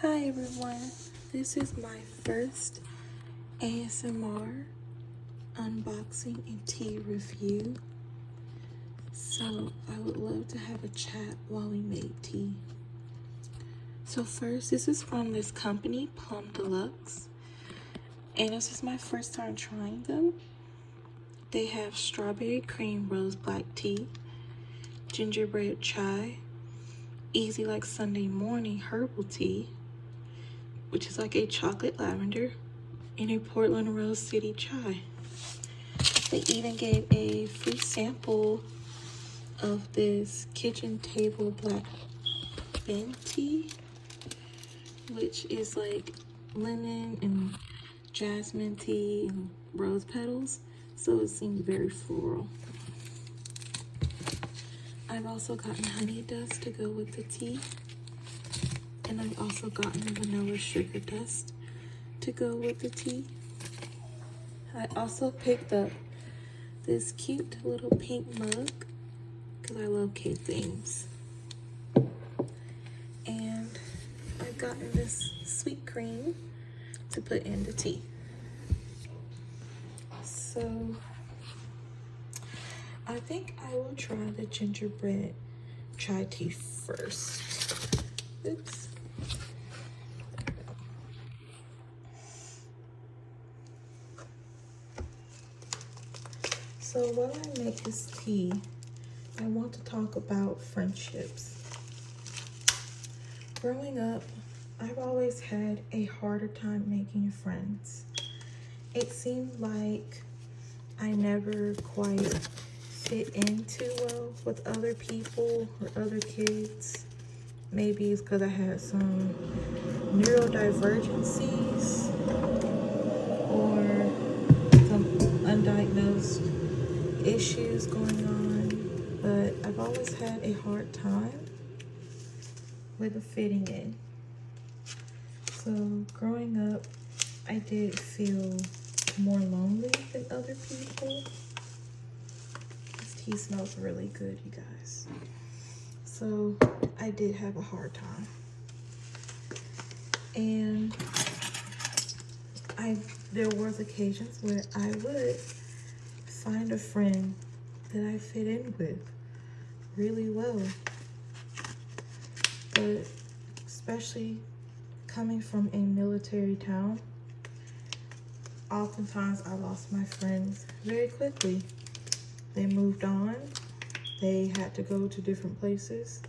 Hi everyone, this is my first ASMR unboxing and tea review. So I would love to have a chat while we make tea. So first, this is from this company, Plum Deluxe. And this is my first time trying them. They have strawberry cream rose black tea, gingerbread chai, easy like Sunday morning herbal tea, which is like a chocolate lavender, and a Portland Rose City chai. They even gave a free sample of this kitchen table black bin tea, which is like lemon and jasmine tea and rose petals, so it seemed very floral. I've also gotten honey dust to go with the tea, and I've also gotten vanilla sugar dust to go with the tea. I also picked up this cute little pink mug because I love cute things. And I've gotten this sweet cream to put in the tea. So I think I will try the gingerbread chai tea first. Oops. So while I make this tea, I want to talk about friendships. Growing up, I've always had a harder time making friends. It seemed like I never quite fit in too well with other people or other kids. Maybe it's because I had some neurodivergencies or some undiagnosed issues going on, but I've always had a hard time with fitting in. So growing up, I did feel more lonely than other people. This tea smells really good, you guys. So I did have a hard time. And there was occasions where I would find a friend that I fit in with really well. But especially coming from a military town, oftentimes I lost my friends very quickly. They moved on, they had to go to different places,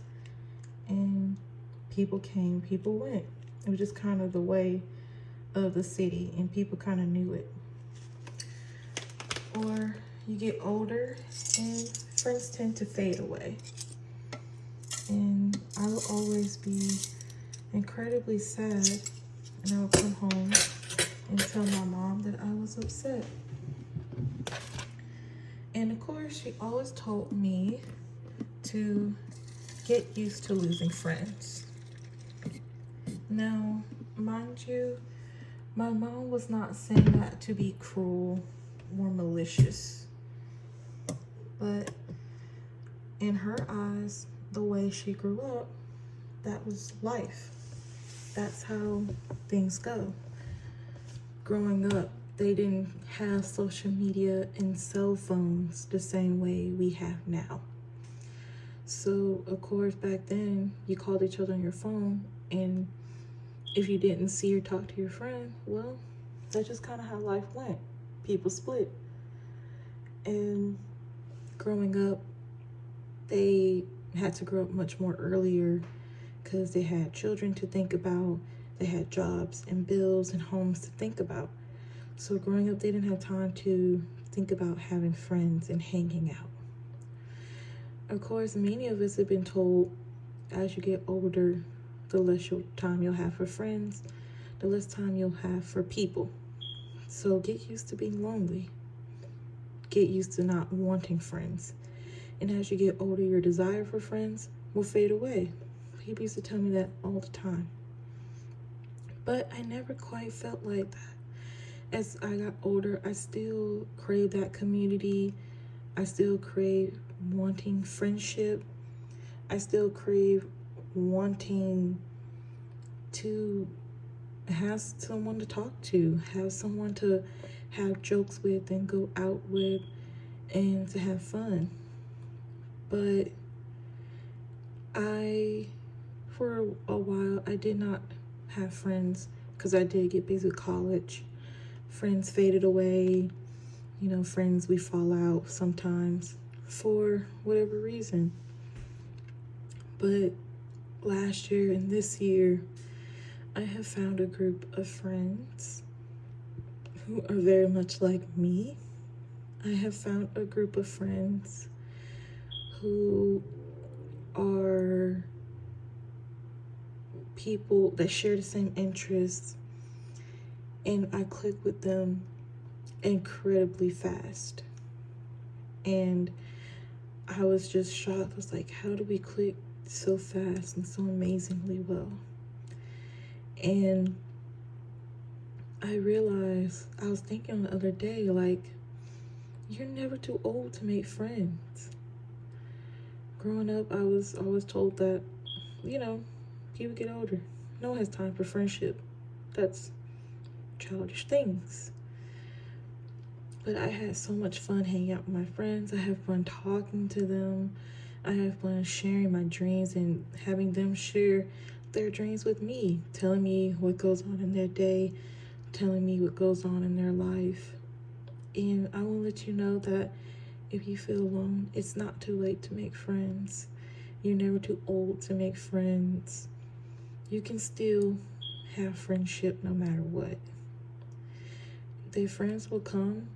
and people came, people went. It was just kind of the way of the city, and people kind of knew it. Or you get older and friends tend to fade away. And I will always be incredibly sad, and I would come home and tell my mom that I was upset. And of course, she always told me to get used to losing friends. Now, mind you, my mom was not saying that to be cruel or malicious, but in her eyes, the way she grew up, that was life. That's how things go. Growing up, they didn't have social media and cell phones the same way we have now. So, of course, back then, you called each other on your phone, and if you didn't see or talk to your friend, well, that's just kind of how life went. People split. And growing up, they had to grow up much more earlier because they had children to think about, they had jobs and bills and homes to think about. So growing up, they didn't have time to think about having friends and hanging out. Of course, many of us have been told as you get older, the less time you'll have for friends, the less time you'll have for people. So get used to being lonely. Get used to not wanting friends. And as you get older, your desire for friends will fade away. People used to tell me that all the time. But I never quite felt like that. As I got older, I still crave that community. I still crave wanting friendship. I still crave wanting to have someone to talk to, have someone to have jokes with and go out with and to have fun. But for a while, I did not have friends because I did get busy with college. Friends faded away. You know, friends, we fall out sometimes for whatever reason. But last year and this year, I have found a group of friends who are very much like me. I have found a group of friends who are people that share the same interests, and I click with them incredibly fast. And I was just shocked. I was like, how do we click so fast and so amazingly well? And I realized, I was thinking the other day, like, you're never too old to make friends. Growing up, I was always told that, you know, people get older. No one has time for friendship. That's childish things. But I had so much fun hanging out with my friends. I have fun talking to them. I have fun sharing my dreams and having them share their dreams with me, telling me what goes on in their day, telling me what goes on in their life. And I will let you know that if you feel alone, it's not too late to make friends. You're never too old to make friends. You can still have friendship no matter what. Their friends will come.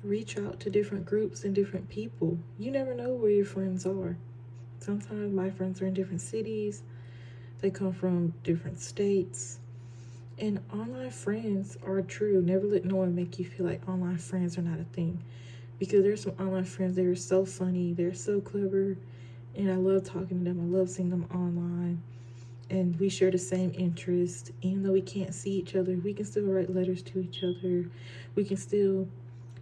Reach out to different groups and different people. You never know where your friends are. Sometimes my friends are in different cities. They come from different states. And online friends are true. Never let no one make you feel like online friends are not a thing. Because there's some online friends that are so funny. They're so clever. And I love talking to them. I love seeing them online. And we share the same interest. Even though we can't see each other, we can still write letters to each other. We can still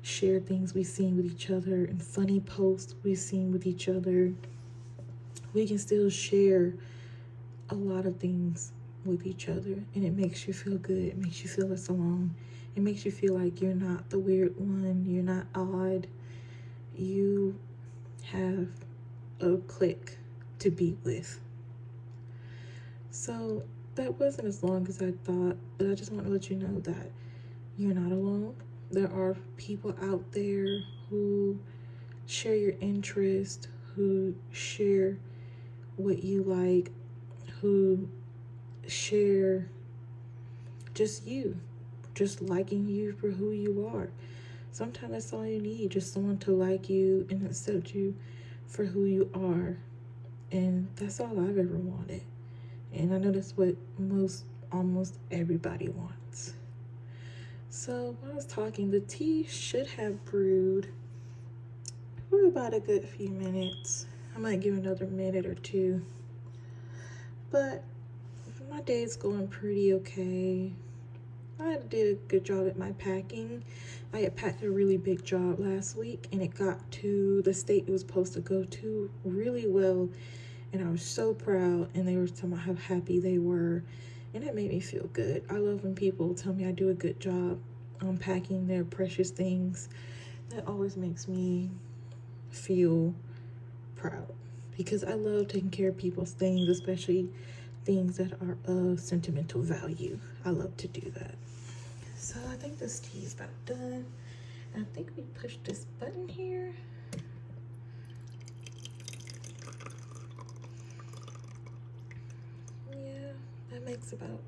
share things we've seen with each other and funny posts we've seen with each other. We can still share a lot of things with each other, and it makes you feel good. It makes you feel less alone. It makes you feel like you're not the weird one. You're not odd. You have a clique to be with. So that wasn't as long as I thought, but I just want to let you know that you're not alone. There are people out there who share your interest, who share what you like, who share just you, just liking you for who you are. Sometimes that's all you need, just someone to like you and accept you for who you are. And that's all I've ever wanted. And I know that's what almost everybody wants. So when I was talking, the tea should have brewed for about a good few minutes. I might give another minute or two. But my day's going pretty okay. I did a good job at my packing. I had packed a really big job last week, and it got to the state it was supposed to go to really well. And I was so proud, and they were telling me how happy they were. And it made me feel good. I love when people tell me I do a good job unpacking their precious things. That always makes me feel proud, because I love taking care of people's things, especially things that are of sentimental value. I love to do that. So I think this tea is about done. I think we push this button here. Yeah, that makes about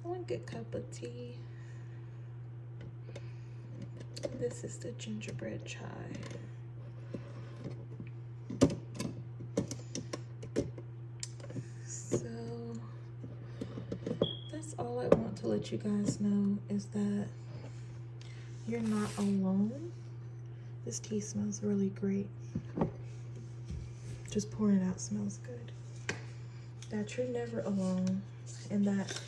one good cup of tea. This is the gingerbread chai. So that's all I want to let you guys know, is that you're not alone. This tea smells really great. Just pouring it out smells good. That you're never alone, and that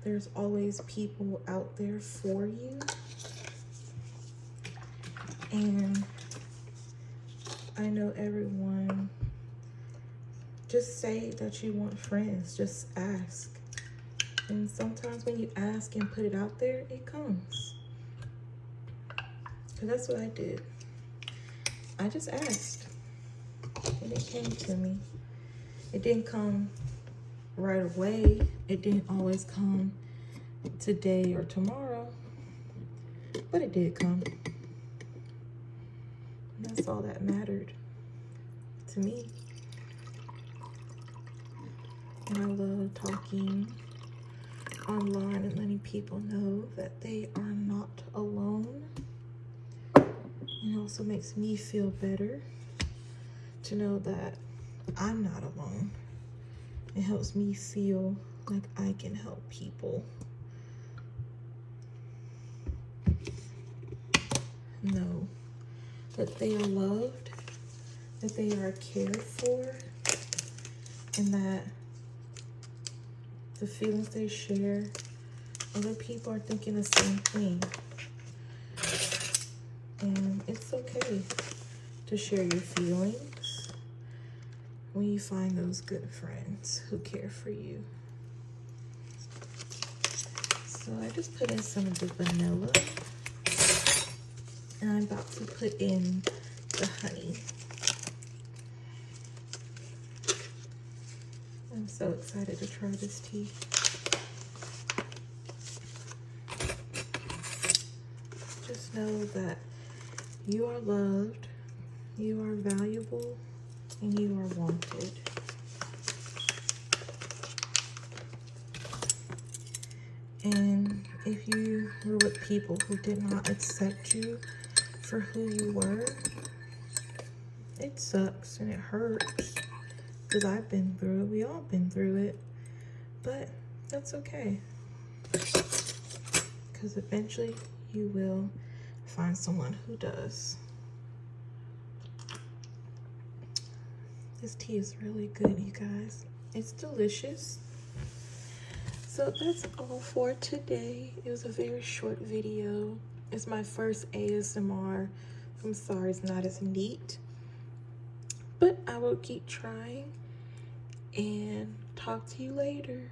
there's always people out there for you. And I know everyone, just say that you want friends. Just ask. And sometimes when you ask and put it out there, it comes. Because that's what I did. I just asked, and it came to me. It didn't come right away. It didn't always come today or tomorrow, but it did come. And that's all that mattered to me. And I love talking online and letting people know that they are not alone. It also makes me feel better to know that I'm not alone. It helps me feel like I can help people. Know that they are loved, that they are cared for, and that the feelings they share, other people are thinking the same thing. And it's okay to share your feelings when you find those good friends who care for you. So I just put in some of the vanilla, and I'm about to put in the honey. I'm so excited to try this tea. Just know that you are loved, you are valuable, and you are wanted. And if you were with people who did not accept you for who you were, it sucks and it hurts. Because I've been through it, we all been through it. But that's okay. Because eventually you will find someone who does. This tea is really good, you guys. It's delicious. So that's all for today. It was a very short video. It's my first ASMR. I'm sorry it's not as neat. But I will keep trying and talk to you later.